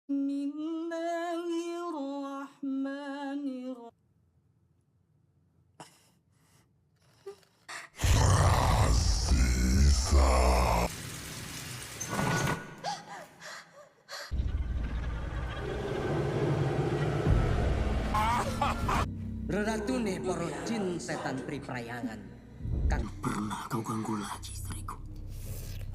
Reratune para jin setan priprayangan kan pernah kau ganggu lagi istriku.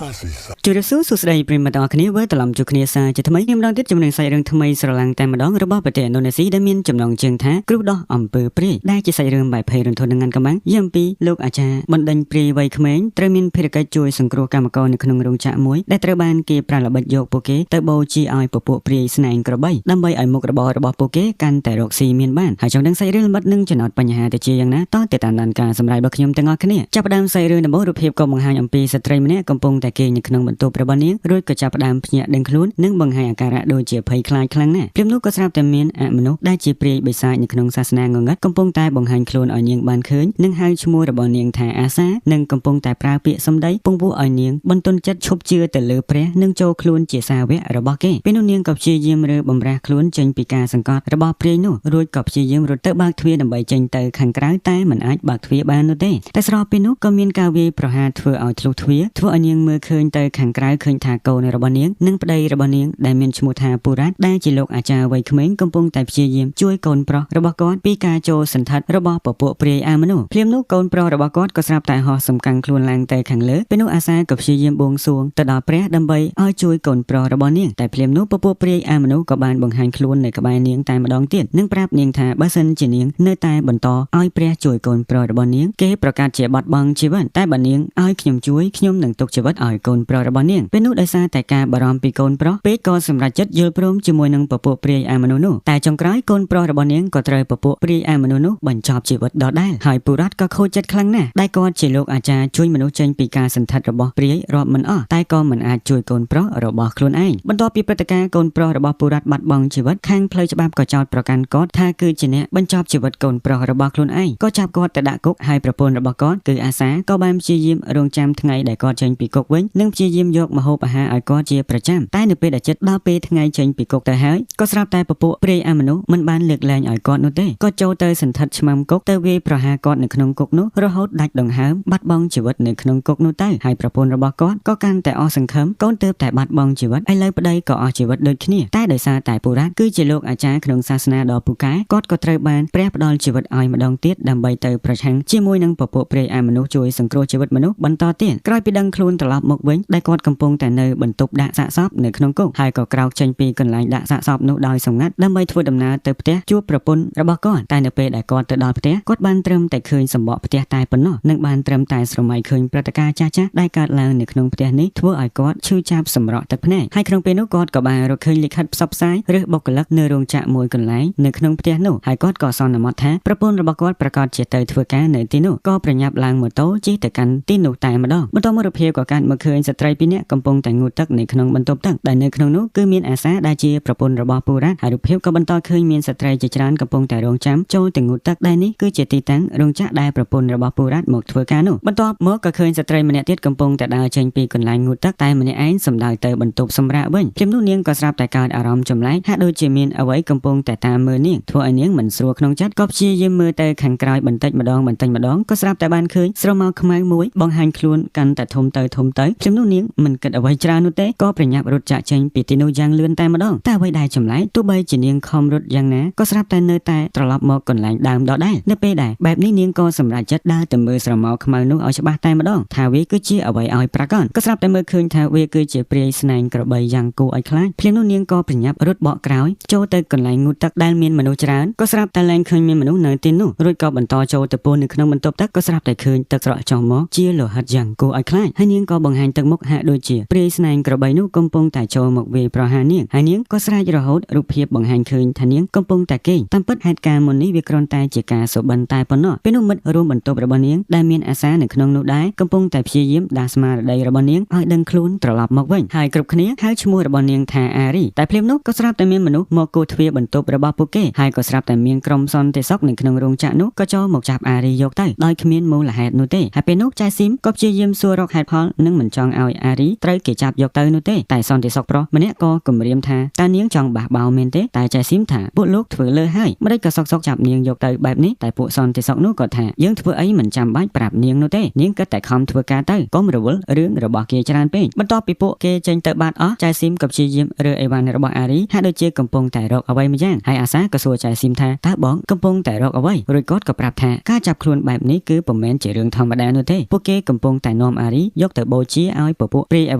ជួយរសួរសួស្តីប្រិមត្តទាំងអស់គ្នាវិលត្រឡប់ជួបគ្នាសាជាថ្មីម្ដងទៀតជាមួយនឹងសាច់រឿងថ្មីស្រឡាំងតែម្ដងរបស់ប្រទេសឥណ្ឌូនេស៊ីដែលមានចំណងជើងថាគ្រូដោះអំពើព្រាយដែលជាសាច់រឿងបែបភ័យរន្ធត់នឹងងាន់កំបាំងយាមពីលោកអាចារ្យបណ្ដេញព្រាយវ័យក្មេងត្រូវមានភារកិច្ចជួយសង្គ្រោះកម្មករនៅក្នុងរោងចក្រមួយដែលត្រូវបានគេប្រាល្បិចយកពួកគេទៅបូជាឲ្យពពួកព្រាយស្នែងក្របីដើម្បីឲ្យមុខរបររបស់ពួកគេកាន់តែរកស៊ីមានបានហើយចង់ដឹងសាច់រឿងល្បិតនឹងចំណត់បញ្ហាទៅជាយ៉ាងណាតទៅតាមដានការសម្រាយរបស់ខ្ញុំទាំងអស់គ្នាចាប់ផ្ដើមសាច់រឿងដំបូងរូបភាពក៏បង្ហាញអំពីស្ត្រីម្នាក់កំពុងតែគេងនៅក្នុងបន្ទប់របស់នាងរួចក៏ចាប់ផ្ដើមភ្ញាក់ដឹងខ្លួននិងបង្ហាញអាការៈដូចជាភ័យខ្លាចខ្លាំងណាស់ព្រមនោះក៏ស្រាប់តែមានអមនុស្សដែលជាព្រាយបិសាចនៅក្នុងសាសនាងងឹតកំពុងតែបង្ហាញខ្លួនឲ្យនាងបានឃើញនិងហៅឈ្មោះរបស់នាងថាអាសានិងកំពុងតែប្រើពាក្យសម្ដីពង្វក់ឲ្យនាងបន្ទន់ចិត្តឈប់ជឿទៅលើព្រះនិងចូលខ្លួនជាសាវករបស់គេពេលនោះនាងក៏ព្យាយាមរើបំរាស់ខ្លួនចេញពីការសង្កត់របស់ព្រាយនោះរួចក៏ព្យាយាមរត់ទៅបើកទ្វារដើម្បីចេញទៅខាងក្រៅតែមិនអាចបើកទ្វារបាននោះទេតែស្របពេលនោះក៏មានការវាយប្រហារធ្វើឲ្យធ្លុះទ្វារធ្វើឲ្យនាងមើលឃើញទៅខាងក្រៅឃើញថាកូនរបស់នាងនិងប្តីរបស់នាងដែលមានឈ្មោះថាពូរ៉ាត់ដែលជាលោកអាចារ្យវ័យក្មេងកំពុងតែព្យាយាមជួយកូនប្រុសរបស់គាត់ពីការចូលសន្តិដ្ឋរបស់ពពួកព្រាយអាមនុស្សភ្លាមនោះកូនប្រុសរបស់គាត់ក៏ស្រាប់តែហោះសំកាំងខ្លួនឡើងទៅខាងលើពេលនោះអាសាក៏ព្យាយាមបួងសួងទៅដល់ព្រះដើម្បីឲ្យជួយកូនប្រុសរបស់នាងតែភ្លាមនោះពពួកព្រាយអាមនុស្សក៏បានបង្ហាញខ្លួននៅក្បែរនាងតែម្ដងទៀតនិងប្រាប់នាងថាបើសិនជានាងនៅតែបន្តឲ្យព្រះជួយកូនប្រុសរបស់នាងគេប្រកាសជាបាត់បង់ជីវិតតែបើនាងឲ្យខ្ញុំជួយខ្ញុំនឹងទុកជីវិតឲ្យកូនប្រុសរបស់នាងពេលនោះដោយសារតែការបារម្ភពីកូនប្រុសពេកក៏សម្រេចចិត្តយល់ព្រមជាមួយនឹងពពួកព្រាយអាមនុស្សនោះតែចុងក្រោយកូនប្រុសរបស់នាងក៏ត្រូវពពួកព្រាយអាមនុស្សនោះបញ្ចប់ជីវិតដដែលហើយពូរ៉ាត់ក៏ខូចចិត្តខ្លាំងណាស់ដែលគាត់ជាលោកអាចារ្យជួយមនុស្សចេញពីការសន្តិដ្ឋរបស់ព្រាយរាប់មិនអស់តែក៏មិនអាចជួយកូនប្រុសរបស់ខ្លួនឯងបន្ទាប់ពីព្រឹត្តិការណ៍កូនប្រុសរបស់ពូរ៉ាត់បាត់បង់ជីវិតខាងផ្លូវច្បាប់ក៏ចោទប្រកាន់គាត់ថាគឺជាអ្នកបញ្ចប់ជីវិតកូនប្រុសរបស់ខ្លួនឯងក៏ចាប់គាត់ទៅដាក់គុកហើយប្រពន្ធរបស់គាត់គឺអាសាក៏បានព្យាយាមរងចាំថ្ងៃដែលគាត់ចេញពីគុកវិញនិងព្យាយាមយកម្ហូបអាហារឲ្យគាត់ជាប្រចាំតែនៅពេលដែលជិតដល់ពេលថ្ងៃចេញពីគុកទៅហើយក៏ស្រាប់តែពពួកព្រាយអាមនុស្សមិនបានលើកលែងឲ្យគាត់នោះទេគាត់ចូលទៅសន្តិដ្ឋឆ្មាំគុកទៅវាយប្រហារគាត់នៅក្នុងគុកនោះរហូតដាច់ដង្ហើមបាត់បង់ជីវិតនៅក្នុងគុកនោះទៅហើយប្រពន្ធរបស់គាត់ក៏កាន់តែអស់សង្ឃឹមកូនទើបតែបាត់បង់ជីវិតឥឡូវប្តីក៏អស់ជីវិតដូចគ្នាតែដោយសារតែពូរ៉ាត់គឺជាលោកអាចារ្យក្នុងសាសនាដ៏ពូកែគាត់ក៏ត្រូវបានព្រះផ្ដល់ជីវិតឲ្យម្ដងទៀតដើម្បីទៅប្រឆាំងជាមួយនឹងពពួកព្រាយអាមនុស្សជួយសង្គ្រោះជីវិតមនុស្សបន្តទៀតក្រោយពីដឹងខ្លួនត្រឡប់មកវិញដែលគាត់កំពុងតែនៅបន្ទប់ដាក់សាកសពនៅក្នុងគុកហើយក៏ក្រោកចេញពីកន្លែងដាក់សាកសពនោះដោយសម្ងាត់ដើម្បីធ្វើដំណើរទៅផ្ទះជួបប្រពន្ធរបស់គាត់តែនៅពេលដែលគាត់ទៅដល់ផ្ទះគាត់បានត្រឹមតែឃើញសម្បកផ្ទះតែប៉ុណ្ណោះនិងបានត្រឹមតែស្រមៃឃើញព្រឹត្តិការណ៍ចាស់ៗដែលកើតឡើងនៅក្នុងផ្ទះនេះធ្វើឲ្យគាត់ឈឺចាប់សម្រក់ទឹកភ្នែកហើយក្នុងពេលនោះគាត់ក៏បានរកឃើញលិខិតផ្សព្វផ្សាយឬបុគ្គលិកនៅរោងចក្រមួយកន្លែងនៅក្នុងផ្ទះនោះហើយគាត់ក៏សន្មតថាប្រពន្ធរបស់គាត់ប្រកាសជាទៅធ្វើការនៅទីនោះក៏ប្រញាប់ឡើងម៉ូតូជិះទៅកាន់ទីនោះតែម្ដងបន្ទាប់មករូបភាពក៏កាន់មកឃើញស្ត្រីពីរនាក់កំពុងតែងូតទឹកនៅក្នុងបន្ទប់ទឹកដែលនៅក្នុងនោះគឺមានអាសាដែលជាប្រពន្ធរបស់ពូរ៉ាត់ហើយរូបភាពក៏បន្តឃើញមានស្ត្រីជាច្រើនកំពុងតែរងចាំចូលទៅងូតទឹកដែលនេះគឺជាទីតាំងរោងចក្រដែលប្រពន្ធរបស់ពូរ៉ាត់មកធ្វើការនោះបន្ទាប់មកក៏ឃើញស្ត្រីម្នាក់ទៀតកំពុងតែដើរចេញពីកន្លែងងូតទឹកតែម្នាក់ឯងសំដៅទៅបន្ទប់សម្រាកវិញព្រមនោះនាងក៏ស្រាប់តែកើតអារម្មណ៍ចម្លែកហាក់ដូចជាមានអ្វីកំពុងតែតាមមើលនាងធ្វើឲ្យនាងមិនស្រួលក្នុងចិត្តក៏ព្យាយាមមើលទៅខាងក្រោយបន្តិចម្ដងក៏ស្រាប់តែបានឃើញស្រមោលខ្មៅមួយបង្ហាញខ្លួនកាន់តែធំទៅព្រមនោះនាងមិនគិតអ្វីច្រើននោះទេក៏ប្រញាប់រត់ចាក់ចេញពីទីនោះយ៉ាងលឿនតែម្ដងតែអ្វីដែលចម្លែកទោះបីជានាងខំរត់យ៉ាងណាក៏ស្រាប់តែនៅតែត្រឡប់មកកន្លែងដើមដដែលនៅពេលដែលបែបនេះនាងក៏សម្រេចចិត្តដើរទៅមើលស្រមោលខ្មៅនោះឲ្យច្បាស់តែម្ដងថាវាគឺជាអ្វីឲ្យប្រាកដក៏ស្រាប់តែមើលឃើញថាវាគឺជាព្រាយស្នែងក្របីយ៉ាងគួរឲ្យខ្លាចភ្លាមនោះនាងក៏ប្រញាប់រត់បកក្រោយចូលទៅកន្លែងងូតទឹកដែលមានមនុស្សច្រើនក៏ស្រាប់តែលែងឃើញមានមនុស្សនៅទីនោះរួចក៏បន្តចូលទៅពោលនៅក្នុងបន្ទប់ទឹកក៏ស្រាប់តែឃើញទឹកស្រក់ចុះមកជាលោហិតយ៉ាងគួរឲ្យខ្លាចហើយនាងក៏បង្ហាញទឹកមុខហាក់ដូចជាព្រាយស្នែងក្របីនោះកំពុងតែចូលមកវាយប្រហារនាងហើយនាងក៏ស្រែករហូតរូបភាពបង្ហាញឃើញថានាងកំពុងតែគេងតាមពិតហេតុការណ៍មុននេះវាគ្រាន់តែជាការសុបិនតែប៉ុណ្ណោះពេលនោះមិត្តរួមបន្ទប់របស់នាងដែលមានអាសានៅក្នុងនោះដែរកំពុងតែព្យាយាមដាស់ស្មារតីរបស់នាងឲ្យដឹងខ្លួនត្រឡប់មកវិញហើយគ្រប់គ្នាហៅឈ្មោះរបស់នាងថាអារីតែភ្លាមនោះក៏ស្រាប់តែមានមនុស្សមកគោះទ្វារបន្ទប់របស់ពួកគេហើយក៏ស្រាប់តែមានក្រុមសន្តិសុខនៅក្នុងរោងចក្រនោះក៏ចូលមកចាប់អារីយកទៅដោយគ្មានមូលហេតុនោះទេហើយពេលនោះចៅស៊ីមក៏ព្យាយាមសួររកហេតុផលនិង មិនចង់ឲ្យអារីត្រូវគេចាប់យកទៅនោះទេតែសន្តិសុខប្រុសម្នាក់ក៏គំរាមថាតើនាងចង់បះបោមែនទេតែចៃស៊ីមថាពួកលោកធ្វើលើហើយមិនដេចក៏សុកចាប់នាងយកទៅបែបនេះតែពួកសន្តិសុខនោះក៏ថាយើងធ្វើអីមិនចាំបាច់ប្រាប់នាងនោះទេនាងគិតតែខំធ្វើការទៅកុំរវល់រឿងរបស់គេច្រើនពេកបន្ទាប់ពីពួកគេចេញទៅបាត់អស់ចៃស៊ីមក៏ព្យាយាមរើអីវ៉ាន់របស់អារីហាក់ដូចជាកំពុងតែរកអ្វីម្យ៉ាងហើយអាសាក៏សួរចៃស៊ីមថាតើបងកំពុងតែរកអ្វីរួចគាត់ក៏ប្រាប់ថាការចាប់ខ្លួនបែបនេះគឺពុំមែនជារឿងធម្មតានោះទេពួកគេកំពុងតែនាំអារីយកទៅបូជាឲ្យពពួកព្រាយអ្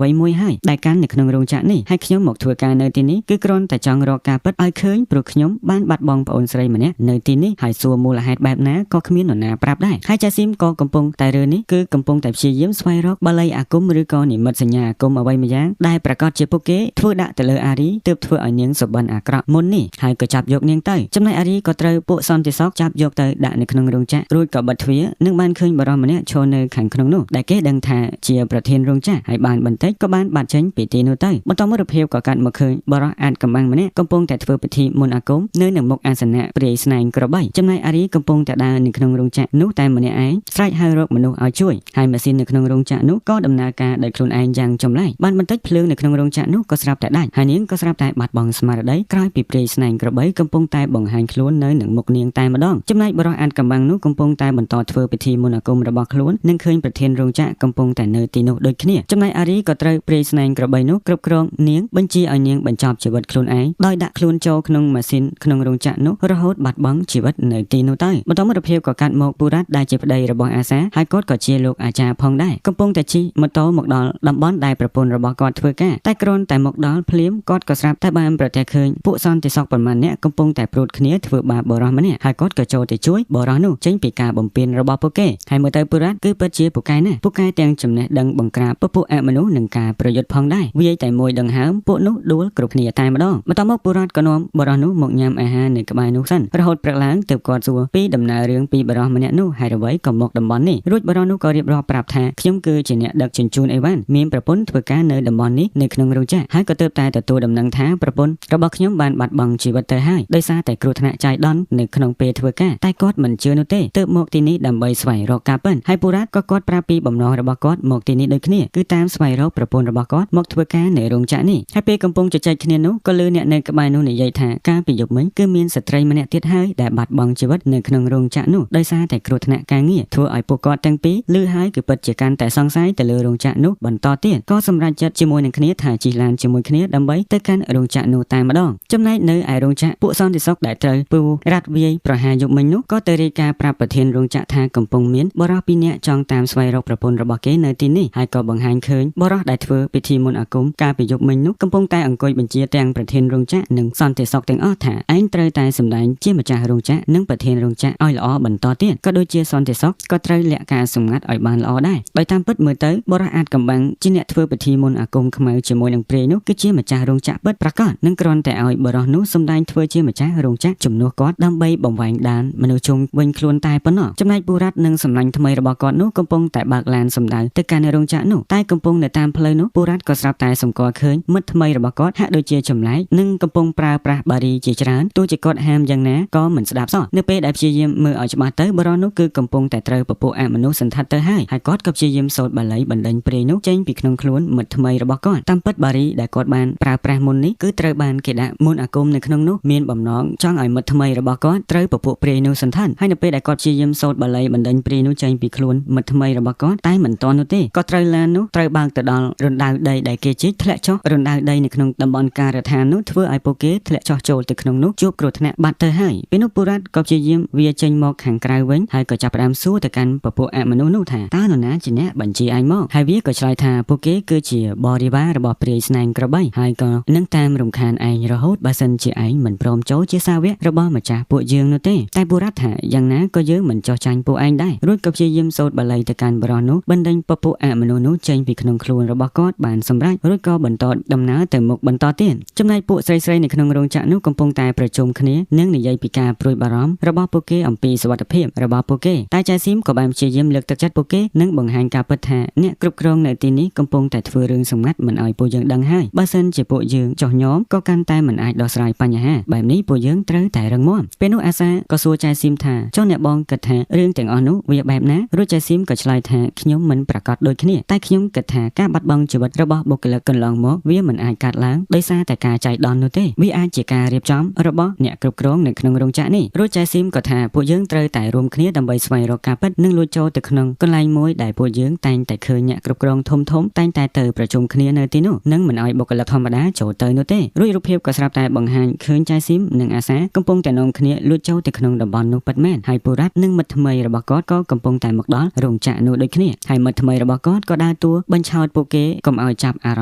វីមួយហើយដែលកាន់នៅក្នុងរោងចក្រនេះហើយខ្ញុំមកធ្វើការនៅទីនេះគឺគ្រាន់តែចង់រកការពិតឲ្យឃើញព្រោះខ្ញុំបានបាត់បង់ប្អូនស្រីម្នាក់នៅទីនេះហើយសួរមូលហេតុបែបណាក៏គ្មាននរណាប្រាប់ដែរហើយចៃស៊ីមក៏កំពុងតែរឿងនេះគឺកំពុងតែព្យាយាមស្វែងរកបាលីអាគមឬក៏និមិត្តសញ្ញាអាគមអ្វីម្យ៉ាងដែលប្រកាសជាពួកគេធ្វើដាក់ទៅលើអារីទើបធ្វើឲ្យនាងសុបិនអាក្រក់មុននេះហើយក៏ចាប់យកនាងទៅចំណែកអារីក៏ត្រូវពួកសន្តិសុខចាប់យកទៅដាក់នៅក្នុងរោងចក្ររួចក៏បិទទ្វារនិងបានឃើញបរិសម្នាក់ឈរនៅខាងក្នុងនោះដែលគេដឹងថាជាប្រធានរោងចក្រហើយបានបន្តិចក៏បានបាត់ចេញពីទីនោះទៅបន្តមករូបភាពក៏កាត់មកឃើញបរិសអាចកំបាំងម្នាក់កំពុងតែធ្វើពិធីមន្តអាគមនៅនឹងមុខអាសនៈព្រាយស្នែងក្របីចំណែកអារីកំពុងតែដើរនៅក្នុងរោងចក្រនោះតែម្នាក់ឯងស្រែកហៅរកមនុស្សឲ្យជួយហើយម៉ាស៊ីននៅក្នុងរោងចក្រនោះក៏ដំណើរការដោយខ្លួនឯងយ៉ាងចម្លែកបានបន្តិចភ្លើងនៅក្នុងរោងចក្រនោះក៏ស្រាប់តែដាច់ហើយនាងក៏ស្រាប់តែបាត់បង់ស្មារតីក្រោយពីព្រាយស្នែងក្របីកំពុងតែបង្ហាញខ្លួននៅនឹងមុខនាងតែម្ដងចំណែកបរិសអាចកំបាំងនោះកំពុងតែបន្តធ្វើពិធីមន្តអាគមរបស់ខ្លួននិងឃើញប្រធានរោងចក្រកំពុងតែនៅទីនោះដូចគ្នាចំណែកអារីក៏ត្រូវព្រាយស្នែងក្របីនោះគ្រប់គ្រងនាងបញ្ជាឲ្យនាងបញ្ចប់ជីវិតខ្លួនឯងដោយដាក់ខ្លួនចូលក្នុងម៉ាស៊ីនក្នុងរោងចក្រនោះរហូតបាត់បង់ជីវិតនៅទីនោះទៅបន្តមករូបភាពក៏កាត់មកពូរ៉ាត់ដែលជាប្តីរបស់អាសាហើយគាត់ក៏ជាលោកអាចារ្យផងដែរកំពុងតែជិះម៉ូតូមកដល់តំបន់ដែលប្រពន្ធរបស់គាត់ធ្វើការតែគ្រាន់តែមកដល់ភ្លាមគាត់ក៏ស្រាប់តែបានប្រទះឃើញពួកសន្តិសុខប៉ុន្មានអ្នកកំពុងតែព្រួតគ្នាធ្វើបាបបរិសម្នាក់ហើយគាត់ក៏ចូលទៅជួយបរិសនោះចេញពីការបំពេញរបស់ពួកគេហើយមើលទៅពូរ៉ាត់គឺពិតជាពូកែណាស់ពូកែទាំងចំណេះដឹងបង្ក្រាបពួកអមនុស្សនឹងការប្រយុទ្ធផងដែរវាយតែមួយដង្ហើមពួកនោះដួលគ្រប់គ្នាតែម្ដងបន្តមកពូរ៉ាត់ក៏នាំបរិសនោះមកញ៉ាំអាហារនៅក្បែរនោះសិនរហូតព្រឹកឡើងទើបគាត់សួរពីដំណើររឿងពីបរិសម្នាក់នោះហើយអ្វីក៏មកតំបន់នេះរួចបរិសនោះក៏រៀបរាប់ប្រាប់ថាខ្ញុំគឺជាអ្នកដឹកជញ្ជូនអីវ៉ាន់មានប្រពន្ធធ្វើការនៅតំបន់នេះនៅក្នុងរោងចក្រហើយក៏ទើបតែទទួលដំណឹងថាប្រពន្ធរបស់ខ្ញុំបានបាត់បង់ជីវិតទៅហើយដោយសារតែគ្រោះថ្នាក់ចៃដន្យនៅក្នុងពេលធ្វើការតែគាត់មិនជឿនោះទេទើបមកទីនេះដើម្បីស្វែងរកការពិតហើយពូរ៉ាត់ក៏គាត់ប្រាប់ពីបំណងរបស់គាត់មកទីនេះដូចគ្នាគឺតាមស្វែងរកប្រពន្ធរបស់គាត់មកធ្វើការនៅរោងចក្រនេះហើយពេលកំពុងជជែកគ្នានោះក៏ឮអ្នកនៅក្បែរនោះនិយាយថាកាលពីយប់មិញគឺមានស្ត្រីម្នាក់ទៀតហើយដែលបាត់បង់ជីវិតនៅក្នុងរោងចក្រនោះដោយសារតែគ្រោះថ្នាក់ការងារធ្វើឲ្យពួកគាត់ទាំងពីរឮហើយគឺពិតជាកាន់តែសង្ស័យទៅលើរោងចក្រនោះបន្តទៀតក៏សម្រេចចិត្តជាមួយនឹងគ្នាថាជិះឡានជាមួយគ្នាដើម្បីទៅកាន់រោងចក្រនោះតែម្ដងចំណែកនៅឯរោងចក្រពួកសន្តិសុខដែលត្រូវពូរ៉ាត់វាយប្រហារយប់មិញនោះក៏ទៅរាយការណ៍ប្រាប់ប្រធានរោងចក្រថាកំពុងមានបរិសពីរនាក់ចង់តាមស្វែងរកប្រពន្ធរបស់គេនៅទីនេះហើយក៏បង្ហាញឃើញបរិសដែលធ្វើពិធីមន្តអាគមកាលពីយប់មិញនោះកំពុងតែអង្គុយបញ្ជាទាំងប្រធានរោងចក្រនិងសន្តិសុខទាំងអស់ថាឯងត្រូវតែសម្ដែងជាម្ចាស់រោងចក្រនិងប្រធានរោងចក្រឲ្យល្អបន្តទៀតក៏ដូចជាសន្តិសុខក៏ត្រូវលាក់ការសម្ងាត់ឲ្យបានល្អដែរដោយតាមពិតមើលទៅបរិសអាចកំបាំងជាអ្នកធ្វើពិធីមន្តអាគមខ្មៅជាមួយនឹងព្រាយនោះគឺជាម្ចាស់រោងចក្រពិតប្រាកដនិងគ្រាន់តែឲ្យបរិសនោះសម្ដែងធ្វើជាម្ចាស់រោងចក្រជំនួសគាត់ដើម្បីបំវែងដានមនុស្សជុំវិញខ្លួនតែប៉ុណ្ណោះចំណែកពូរ៉ាត់និងសម្លាញ់ថ្មីរបស់គាត់នោះកំពុងតែបើកឡានសម្ដៅទៅកាន់រោងចក្រនោះតែកំពុងនៅតាមផ្លូវនោះពូរ៉ាត់ក៏ស្រាប់តែសម្គាល់ឃើញមិត្តថ្មីរបស់គាត់ហាក់ដូចជាចម្លែកនិងកំពុងប្រើប្រាស់បារីជាច្រើនទោះជាគាត់ហាមយ៉ាងណាក៏មិនស្ដាប់សោះនៅពេលដែលព្យាយាមមើលឲ្យច្បាស់ទៅបរិសនោះគឺកំពុងតែត្រូវពពួកអមនុស្សសន្ធិដ្ឋទៅហើយគាត់ក៏ព្យាយាមសូត្របាលីបណ្ដេញព្រាយនោះចេញពីក្នុងខ្លួនមិត្តថ្មីរបស់គាត់តាមពិតបារីដែលគាត់បានប្រើប្រាស់មុននេះគឺត្រូវបានគេដាក់មន្តអាគមនៅក្នុងនោះមានបំណងចង់ឲ្យមិត្តថ្មីរបស់គាត់ត្រូវពពួកព្រាយនោះសន្ធិដ្ឋហើយនៅពេលដែលគាត់ព្យាយាមសូត្របាលីបណ្ដេញព្រាយនោះចេញពីខ្លួនមិត្តថ្មីរបស់គាត់តែមិនទាន់នោះទេក៏ត្រូវឡាននោះត្រូវបើកទៅដល់រណ្ដៅដីដែលគេជីកធ្លាក់ចុះរណ្ដៅដីនៅក្នុងតំបន់ការដ្ឋាននោះធ្វើឲ្យពួកគេធ្លាក់ចុះចូលទៅក្នុងនោះជួបគ្រោះថ្នាក់បាត់ទៅហើយពេលនោះពូរ៉ាត់ក៏ព្យាយាមវាចេញមកខាងក្រៅវិញហើយក៏ចាប់ផ្ដើមសួរទៅកាន់ពពួកអមនុស្សនោះថាតើនរណាជាអ្នកបញ្ជាឯងមកហើយវាក៏ឆ្លើយថាពួកគេគឺជាបរិវាររបស់ព្រាយស្នែងក្របីហើយក៏នឹងតាមរំខានឯងរហូតបើសិនជាឯងមិនព្រមចូលជាសាវករបស់ម្ចាស់ពួកយើងនោះទេតែពូរ៉ាត់ថាយ៉ាងណាក៏យើងមិនចោះចាញ់ពួកឯងដែររួចក៏ព្យាយាមសូត្របាលីទៅកាន់បរិសនោះបណ្ដេញពពួកអមនុស្សនោះចេញពីក្នុងខ្លួនរបស់គាត់បានសម្រេចរួចក៏បន្តដំណើរទៅមុខបន្តទៀតចំណែកពួកស្រីៗនៅក្នុងរោងចក្រនោះកំពុងតែប្រជុំគ្នានិងនិយាយពីការព្រួយបារម្ភរបស់ពួកគេអំពីសុវត្ថិភាពរបស់ពួកគេតែចៃស៊ីមក៏បានព្យាយាមលើកទឹកចិត្តពួកគេនិងបង្ហាញការពិតថាអ្នកគ្រប់គ្រងនៅទីនេះកំពុងតែធ្វើរឿងសម្ងាត់មិនឲ្យពួកយើងដឹងហើយបើសិនជាពួកយើងចោះញោមក៏កាន់តែមិនអាចដោះស្រាយបញ្ហាបែបនេះពួកយើងត្រូវតែរឹងមាំពេលនោះអាសាក៏សួរចៃស៊ីមថាចុះអ្នកបងគិតថារឿងទាំងអស់នោះវាបែបណារួចចៃស៊ីមក៏ឆ្លើយថាខ្ញុំមិនប្រកាសដូចគ្នា តែខ្ញុំគិតថាការបាត់បង់ជីវិតរបស់បុគ្គលិកកន្លងមកវាមិនអាចកាត់ឡើងដោយសារតែការចៃដន្យនោះទេវាអាចជាការរៀបចំរបស់អ្នកគ្រប់គ្រងនៅក្នុងរោងចក្រនេះរួចចែស៊ីមក៏ថាពួកយើងត្រូវតែរួមគ្នាដើម្បីស្វែងរកការពិតនិងលួចចូលទៅក្នុងកន្លែងមួយដែលពួកយើងតែងតែឃើញអ្នកគ្រប់គ្រងធំតែងតែទៅប្រជុំគ្នានៅទីនោះនិងមិនឲ្យបុគ្គលិកធម្មតាចូលទៅនោះទេរួចរូបភាពក៏ស្រាប់តែបង្ហាញឃើញចែស៊ីមនិងអាសាកំពុងតែនាំគ្នាលួចចូលទៅក្នុងតំបន់នោះពិតមែនហើយពូរ៉ាត់និងមិត្តថ្មីរបស់គាត់ក៏កំពុងតែមកដល់រោងចក្រនោះដូចគ្នាហើយមិត្តថ្មីរបស់គាត់ក៏ដើរតួបញ្ឆោតពួកគេកុំឲ្យចាប់អារ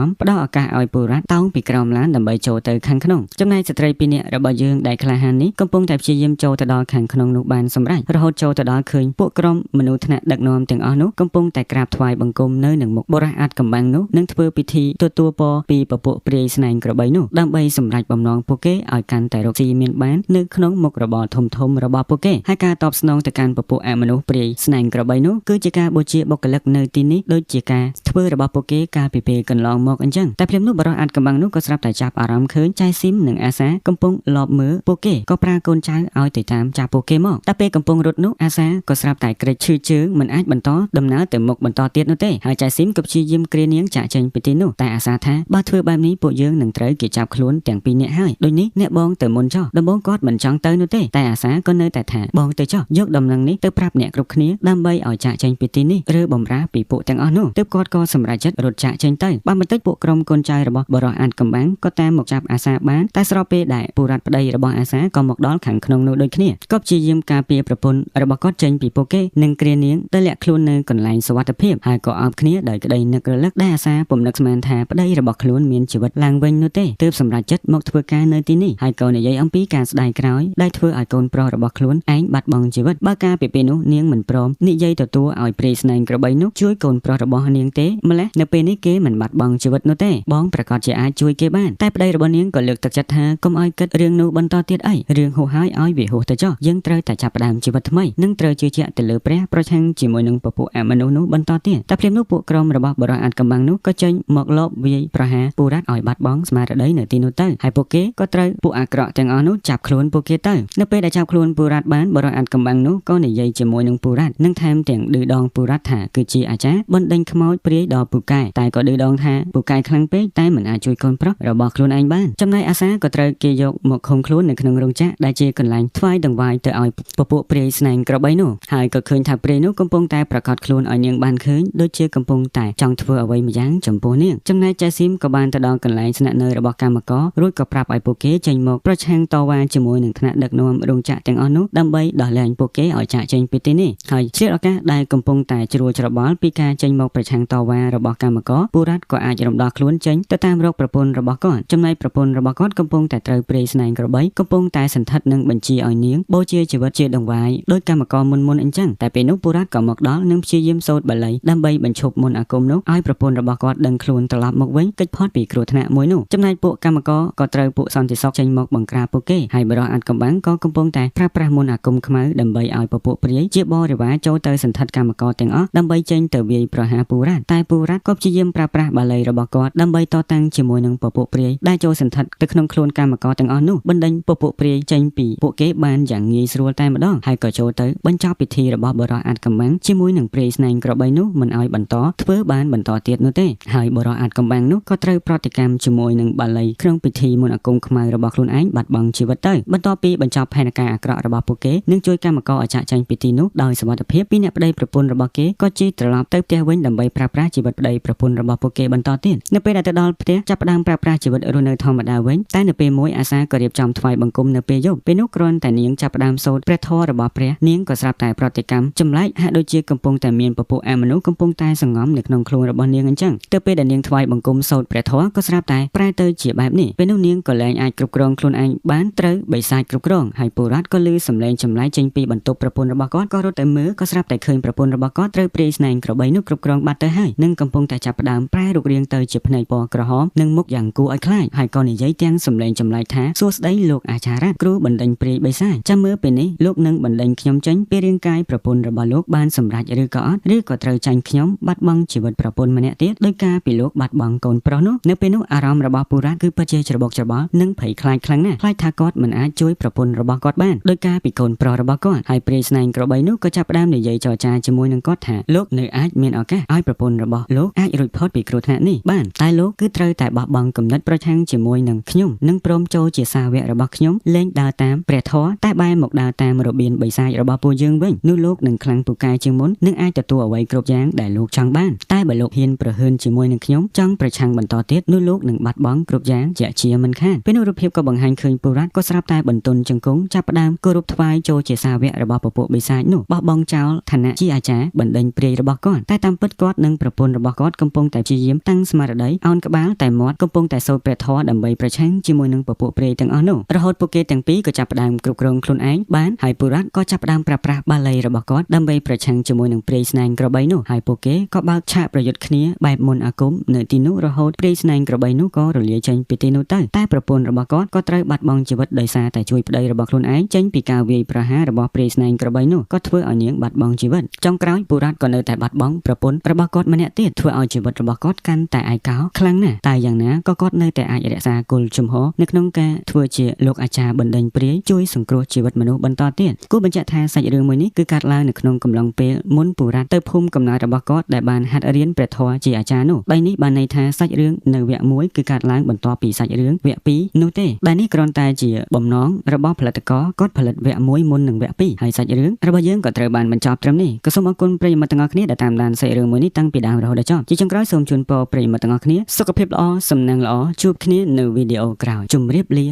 ម្មណ៍ផ្ដល់ឱកាសឲ្យពូរ៉ាត់តោងពីក្រោមឡានដើម្បីចូលទៅខាងក្នុងចំណែកស្ត្រីពីរនាក់របស់យើងដែលក្លាហាននេះកំពុងតែព្យាយាមចូលទៅដល់ខាងក្នុងនោះបានសម្រេចរហូតចូលទៅដល់ឃើញពួកក្រុមមនុស្សថ្នាក់ដឹកនាំទាំងអស់នោះកំពុងតែក្រាបថ្វាយបង្គំនៅនឹងមុខបុរសអាតកំបាំងនោះនិងធ្វើពិធីទទួលពរពីពពួកព្រាយស្នែងក្របីនោះដើម្បីសម្រេចបំណងពួកគេឲ្យកាន់តែរកស៊ីមានបាននៅក្នុងមុខរបរធំរបស់ពួកគេហើយការតបស្នងទៅកាន់ពពួកអមនុស្សព្រាយស្នែងក្របីនោះគឺជាការបូជាបុគ្គលិកនៅទីនេះដូចជាការធ្វើរបស់ពួកគេកាលពីពេលកន្លងមកអញ្ចឹងតែភ្លាមនោះបរិសអាតកំបាំងនោះក៏ស្រាប់តែចាប់អារម្មណ៍ឃើញចៃស៊ីមនិងអាសាកំពុងលបមើលពួកគេក៏ប្រើកូនចៅឲ្យទៅតាមចាប់ពួកគេមកតែពេលកំពុងរត់នោះអាសាក៏ស្រាប់តែក្រេកឈឺជើងមិនអាចបន្តដំណើរទៅមុខបន្តទៀតនោះទេហើយចៃស៊ីមក៏ព្យាយាមគ្រានាងចាក់ចេញពីទីនោះតែអាសាថាបើធ្វើបែបនេះពួកយើងនឹងត្រូវគេចាប់ខ្លួនទាំងពីរនាក់ហើយដូចនេះអ្នកបងទៅមុនចុះដំបងគាត់មិនចង់ទៅនោះទេតែអាសាក៏នៅតែថាបងទៅចុះយកដំណឹងនេះទៅប្រាប់អ្នកគ្រប់គ្នាដើម្បីឲ្យចាក់ចេញពីទីនេះឬបំរើពីពួកទាំងអស់នោះទើបគាត់ក៏សម្រេចចិត្តរត់ចាក់ចេញទៅបានបន្តិចពួកក្រុមកូនចៅរបស់បរិសអាតកំបាំងក៏តាមមកចាប់អាសាបានតែស្របពេលដែលពូរ៉ាត់ប្តីរបស់អាសាក៏មកដល់ខាងក្នុងនោះដូចគ្នាក៏ព្យាយាមការពារប្រពន្ធរបស់គាត់ចេញពីពួកគេនិងគ្រានាងទៅលាក់ខ្លួននៅកន្លែងសុវត្ថិភាពហើយក៏អោបគ្នាដោយក្តីនឹករលឹកដែលអាសាពុំនឹកស្មានថាប្តីរបស់ខ្លួនមានជីវិតឡើងវិញនោះទេទើបសម្រេចចិត្តមកធ្វើការនៅទីនេះហើយក៏និយាយអំពីការស្ដាយក្រោយដែលធ្វើឲ្យកូនប្រុសរបស់ខ្លួនឯងបាត់បង់ជីវិតបើការពីពេលនោះនាងមិនព្រមនិយាយទទួលឲ្យព្រាយស្នែងក្របីនោះជួយកូនប្រុសរបស់នាងទេម្ល៉េះនៅពេលនេះគេមិនបាត់បង់ជីវិតនោះទេបងប្រកាសជាអាចជួយគេបានតែប្តីរបស់នាងក៏លើកទឹកចិត្តថាកុំឲ្យគិតរឿងនោះបន្តទៀតអីរឿងហួសហើយឲ្យវាហួសទៅចុះយើងត្រូវតែចាប់ផ្ដើមជីវិតថ្មីនិងត្រូវជឿជាក់ទៅលើព្រះប្រឆាំងជាមួយនឹងពពួកអមនុស្សនោះបន្តទៀតតែភ្លាមនោះពួកក្រុមរបស់បរិសអាតកំបាំងនោះក៏ចេញមកលបវាយប្រហារពូរ៉ាត់ឲ្យបាត់បង់ស្មារតីនៅទីនោះទៅហើយពួកគេក៏ត្រូវពួកអាក្រក់ទាំងអស់នោះចាប់ខ្លួនពួកគេទៅនៅពេលដែលចាប់ខ្លួនពូរ៉ាត់បានបរិសអាតកំបាំងនោះក៏និយាយជាមួយនឹងពូរ៉ាត់និងថែមទាំងឌឺដងពូរ៉ាត់ថាគឺជាអាចារ្យបណ្ដេញខ្មោចព្រាយដល់ពូកែតែក៏ឌឺដងថាពូកែខ្លាំងពេកតែមិនអាចជួយកូនប្រុសរបស់ខ្លួនឯងបានចំណែកអាសាក៏ត្រូវគេយកមកឃុំខ្លួននៅក្នុងរោងចក្រដែលជាកន្លែងថ្វាយដង្វាយទៅឲ្យពពួកព្រាយស្នែងក្របីនោះហើយក៏ឃើញថាព្រាយនោះកំពុងតែប្រកាសខ្លួនឲ្យនាងបានឃើញដូចជាកំពុងតែចង់ធ្វើអ្វីម្យ៉ាងចំពោះនាងចំណែកចែស៊ីមក៏បានទៅដល់កន្លែងស្នាក់នៅរបស់កម្មកររួចក៏ប្រាប់ឲ្យពួកគេចេញមកប្រឆាំងតវ៉ាជាមួយនឹងថ្នាក់ដឹកនាំរោងចក្រទាំងអស់នោះដើម្បីដោះលែងពួកគេឲ្យចាកចេញពីទីនេះហើយឆ្លៀតឱកាសដែលកំពុងតែជ្រួលច្របល់ពីការចេញមកប្រឆាំងតវ៉ារបស់កម្មករពូរ៉ាត់ក៏អាចរំដោះខ្លួនចេញទៅតាមរកប្រពន្ធរបស់គាត់ចំណែកប្រពន្ធរបស់គាត់កំពុងតែត្រូវព្រាយស្នែងក្របីកំពុងតែសន្ធិដ្ឋនឹងបញ្ជាឲ្យនាងបូជាជីវិតជាដង្វាយដោយកម្មករមុនអញ្ចឹងតែពេលនោះពូរ៉ាត់ក៏មកដល់និងព្យាយាមសូត្របាលីដើម្បីបញ្ឈប់មន្តអាគមនោះឲ្យប្រពន្ធរបស់គាត់ដឹងខ្លួនត្រឡប់មកវិញកិច្ចផុតពីគ្រោះថ្នាក់មួយនោះចំណែកពួកកម្មករក៏ត្រូវពួកសន្តិសុខចេញមកបង្ក្រាបពួកគេហើយបរិសអាតកំបាំងក៏កំពុងតែប្រើប្រាស់មន្តអាគមខ្មៅដើម្បីឲ្យពពួកព្រាយជាបរិវារចូលទៅសន្ធិដ្ឋកម្មករទាំងអស់ដើម្បីចេញទៅវាយប្រហារពូរ៉ាត់តែពូរ៉ាត់ក៏ព្យាយាមប្រើប្រាស់បាលីរបស់គាត់ដើម្បីតតាំងជាមួយនឹងពពួកព្រាយដែលចូលសន្ធិដ្ឋទៅក្នុងខ្លួនកម្មករទាំងអស់នោះបណ្ដេញពពួកព្រាយចេញពីពួកគេបានយ៉ាងងាយស្រួលតែម្ដងហើយក៏ចូលទៅបញ្ចប់ពិធីរបស់បរិសអាតកំបាំងជាមួយនឹងព្រាយស្នែងក្របីនោះមិនឲ្យបន្តធ្វើបានបន្តទៀតនោះទេហើយបរិសអាតកំបាំងនោះក៏ត្រូវប្រតិកម្មជាមួយនឹងបាលីក្នុងពិធីមន្តអាគមខ្មៅរបស់ខ្លួនឯងបាត់បង់ជីវិតទៅបន្ទាប់ពីបញ្ចប់ផែនការអាក្រក់របស់ពួកគេនិងជួយកម្មករឲ្យចាកចេញពីទីនោះដោយសុវត្ថិភាពពីអ្នកប្តីប្រពន្ធរបស់គេក៏ជិះត្រឡប់ទៅផ្ទះវិញដើម្បីប្រើប្រាស់ជីវិតប្តីប្រពន្ធរបស់ពួកគេបន្តទៀតនៅពេលដែលទៅដល់ផ្ទះចាប់ផ្ដើមប្រើប្រាស់ជីវិតរស់នៅធម្មតាវិញតែនៅពេលមួយអាសាក៏រៀបចំថ្វាយបង្គំនៅពេលយប់ពេលនោះគ្រាន់តែនាងចាប់ផ្ដើមសូត្រព្រះធម៌របស់ព្រះនាងក៏ស្រាប់តែប្រតិកម្មចម្លែកហាក់ដូចជាកំពុងតែមានពពួកអមនុស្សកំពុងតែសង្ងំនៅក្នុងខ្លួនរបស់នាងអញ្ចឹងទៅពេលដែលនាងថ្វាយបង្គំសូត្រព្រះធម៌ក៏ស្រាប់តែប្រែទៅជាបែបនេះពេលនោះនាងក៏លែងអាចគ្រប់គ្រងខ្លួនឯងបានត្រូវបិសាចគ្រប់គ្រងហើយពូរ៉ាត់ក៏ឮសំឡេងចម្លែកចេញពីបន្ទប់ប្រពន្ធរបស់គាត់ក៏រត់ទៅមើលក៏ស្រាប់តែឃើញប្រពន្ធរបស់គាត់ត្រូវព្រាយស្នែងក្របីនោះគ្រប់គ្រងបាត់ទៅហើយនិងកំពុងតែចាប់ផ្ដើមប្រែរូបរាងទៅជាភ្នែកពណ៌ក្រហមនិងមុខយ៉ាងគួរឲ្យខ្លាចហើយក៏និយាយទាំងសំឡេងចម្លែកថាសួស្ដីលោកអាចារ្យគ្រូបណ្ដេញព្រាយបិសាចចាំមើលពេលនេះលោកនឹងបណ្ដេញខ្ញុំចេញពីរាងកាយប្រពន្ធរបស់លោកបានសម្រេចឬក៏អត់ឬក៏ត្រូវចាញ់ខ្ញុំបាត់បង់ជីវិតប្រពន្ធម្នាក់ទៀតដោយការពីលោកបាត់បង់កូនប្រុសនោះនៅពេលនោះអារម្មណ៍របស់ពូរ៉ាត់គឺពិតជាច្របូកច្របល់និងភ័យខ្លាចខ្លាំងណាស់ខ្លាចថាគាត់មិនអាចជួយប្រពន្ធរបស់គាត់បានដោយការពីកូនប្រុសរបស់គាត់ហើយព្រាយស្នែងក្របីនោះក៏ចាប់ផ្ដើមនិយាយចរចាជាមួយនឹងគាត់ថាលោកនៅអាចមានឱកាស ឲ្យប្រពន្ធរបស់លោកអាចរួចផុតពីគ្រោះថ្នាក់នេះបានតែលោកគឺត្រូវតែបោះបង់គំនិតប្រឆាំងជាមួយនឹងខ្ញុំនិងព្រមចូលជាសាវករបស់ខ្ញុំលែងដើរតាមព្រះធម៌តែបែរមកដើរតាមរបៀនបិសាចរបស់ពួកយើងវិញនោះលោកនឹងខ្លាំងពូកែជាងមុននិងអាចទទួលអ្វីគ្រប់យ៉ាងដែលលោកចង់បានតែបើលោកហ៊ានប្រហើនជាមួយនឹងខ្ញុំចង់ប្រឆាំងបន្តទៀតនោះលោកនឹងបាត់បង់គ្រប់យ៉ាងជាជាមិនខានពេលនោះរូបភាពក៏បង្ហាញឃើញពុរៈក៏ស្រាប់តែបន្ទន់ជង្គង់ចាប់ផ្ដើមគោរពថ្វាយចូលជាសាវករបស់ពពួកបិសាចនោះបោះបង់ចោលឋានៈជាអាចារ្យបណ្ដេញព្រាយរបស់គាត់តែតាមពិតគាត់និងប្រពន្ធរបស់គាត់កំពុងតែព្យាយាមតាំងស្មារតីអោនក្បាលតែមាត់កំពុងតែសូត្រព្រះធម៌ដើម្បីប្រឆាំងជាមួយនឹងពពួកព្រាយទាំងអស់នោះរហូតពួកគេទាំងពីរក៏ចាប់ផ្ដើមគ្រប់គ្រងខ្លួនឯងបានហើយពុរៈក៏ចាប់ផ្ដើមប្រើប្រាស់បាលីរបស់គាត់ដើម្បីប្រឆាំងជាមួយនឹងព្រាយស្នែងក្របីនោះហើយពួកគេក៏បើកឆាកប្រយុទ្ធគ្នាបែបមុនអាគមនៅទីនោះរហូតព្រាយស្នែងក្របីនោះក៏រលាយចេញពីទីនោះទៅតែប្រពន្ធរបស់គាត់ក៏ត្រូវបាត់បង់ជីវិតដោយសារតែជួយប្តីរបស់ខ្លួនឯងចេញពីការវាយប្រហាររបស់ព្រាយស្នែងក្របីនោះក៏ធ្វើឲ្យនាងបាត់បង់ជីវិតចុងក្រោយពុរៈក៏នៅតែបាត់បង់ប្រពន្ធរបស់គាត់ម្នាក់ទៀតធ្វើឲ្យជីវិតរបស់គាត់កាន់តែឯកោខ្លាំងណាស់តែយ៉ាងណាក៏គាត់នៅតែអាចរក្សាគុលជំហរនៅក្នុងការធ្វើជាលោកអាចារ្យបណ្ដេញព្រាយជួយសង្គ្រោះជីវិតមនុស្សបន្តទៀតគួរបញ្ជាក់ថាសាច់រឿងមួយនេះគឺកើតឡើងនៅក្នុងកំឡុងពេលមុនពុរៈទៅភូមិកំណើតរបស់គាត់ដែលបានហាត់រៀនព្រះធម៌ជាអាចារ្យនោះបែបនេះបានន័យថាសាច់រឿងនៅវគ្គ1គឺកើតឡើងបន្ទាប់ពីសាច់រឿងវគ្គ2នោះទេដែលនេះគ្រាន់តែជាបំណងរបស់ផលិតករគាត់ផលិតវគ្គ1មុននឹងវគ្គ2ហើយសាច់រឿងរបស់យើងក៏ត្រូវបានបញ្ចប់ត្រឹមនេះក៏សូមអរគុណប្រិយមិត្តទាំងអស់គ្នាដែលតាមដានសាច់រឿងមួយនេះតាំងពីដើមរហូតដល់ចប់ជាចុងក្រោយសូមជូនពរប្រិយមិត្តទាំងអស់គ្នាសុខភាពល្អសំណាងល្អជួបគ្នានៅវីដេអូក្រោយជម្រាបលា